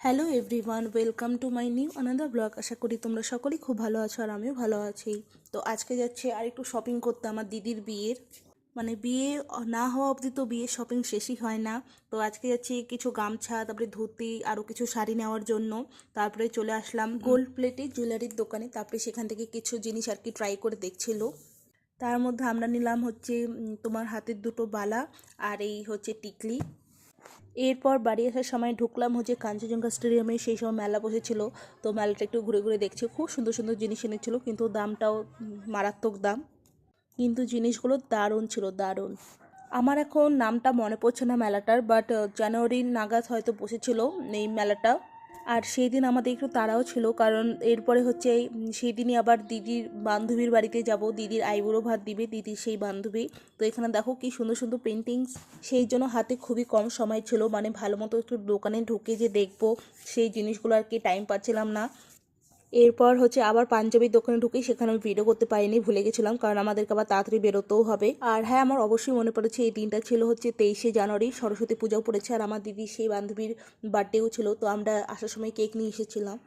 Hello everyone, welcome to my new another blog. আশা করি তোমরা সকলেই খুব ভালো আছো আর আমিও ভালো আছি। তো আজকে যাচ্ছি আর একটু শপিং করতে আমার দিদির বিয়ের, মানে বিয়ে না হওয়া অবধি তো বিয়ের শপিং শেষই হয় না। তো আজকে যাচ্ছি কিছু গামছা, তারপরে ধুতি, আরও কিছু শাড়ি নেওয়ার জন্য। তারপরে চলে আসলাম গোল্ড প্লেটের জুয়েলারির দোকানে। তারপরে সেখান থেকে কিছু জিনিস আর কি ট্রাই করে দেখছিল। তার মধ্যে আমরা নিলাম হচ্ছে তোমার হাতের দুটো বালা আর এই হচ্ছে টিকলি। এরপর বাড়ি আসার সময় ঢুকলাম হচ্ছে কাঞ্চনজঙ্ঘা স্টেডিয়ামে। সেই সময় মেলা বসেছিল, তো মেলাটা একটু ঘুরে ঘুরে দেখছি। খুব সুন্দর সুন্দর জিনিস এনেছিল, কিন্তু দামটাও মারাত্মক দাম, কিন্তু জিনিসগুলো দারুণ ছিল, দারুণ। আমার এখন নামটা মনে পড়ছে না মেলাটার, বাট জানুয়ারি নাগাদ হয়তো বসেছিল এই মেলাটা। আর সেই দিন আমাদের একটু তাড়াও ছিল, কারণ এরপরে হচ্ছে সেই দিনই আবার দিদির বান্ধবীর বাড়িতে যাব। দিদির আইবুড়ো ভাত দিবে দিদির সেই বান্ধবী। তো এখানে দেখো কি সুন্দর সুন্দর পেন্টিংস। সেই জন্য হাতে খুবই কম সময় ছিল, মানে ভালো মতো একটু দোকানে ঢুকে যে দেখবো সেই জিনিসগুলো আর কি টাইম পাচ্ছিলাম না। এরপর হচ্ছে আবার পাঞ্জাবির দোকানে ঢুকি, সেখানে আমি ভিডিও করতে পারিনি, ভুলে গেছিলাম, কারণ আমাদেরকে আবার তাড়াতাড়ি বেরোতেও হবে। আর হ্যাঁ, আমার অবশ্যই মনে পড়েছে এই দিনটা ছিল হচ্ছে 23শে জানুয়ারি, সরস্বতী পূজাও পড়েছে আর আমার দিদির সেই বান্ধবীর বার্থডেও ছিল। তো আমরা আসার সময় কেক নিয়ে এসেছিলাম।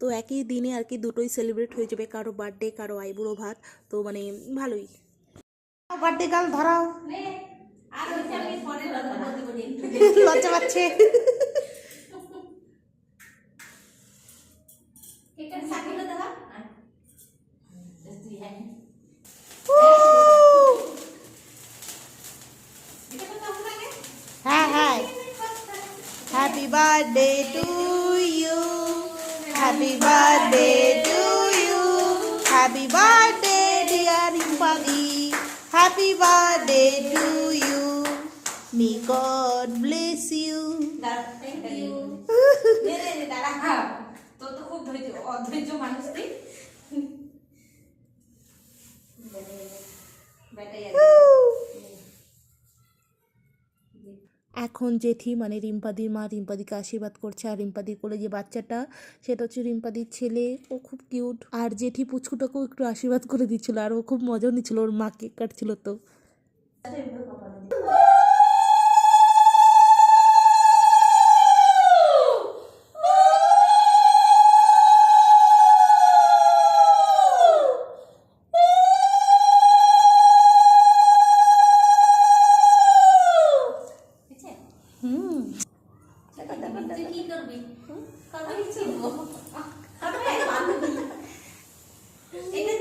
তো একই দিনে আর কি দুটোই সেলিব্রেট হয়ে যাবে, কারো বার্থডে কারো আইবুড়ো ভাত। তো মানে ভালোই। বার্থডে গার্ল ধরাও। লজ্জা পাচ্ছে। হ্যাঁ হ্যাঁ, happy birthday to you, happy birthday to you, happy birthday dear রিম্পাদি, happy birthday to you, may God bless you. খুব অধৈর্য মানুষ তুই। এখন জেঠি মানে রিম্পাদির মা রিম্পাদিকে আশীর্বাদ করছে, আর রিম্পাদির কোলে যে বাচ্চাটা সেটা হচ্ছে রিম্পাদির ছেলে, ও খুব কিউট। আর জেঠি পুচকুটাকেও একটু আশীর্বাদ করে দিচ্ছিল, আর ও খুব মজাও নিচ্ছিল, ওর মা কেক কাটছিল। তো কি করবি? এটা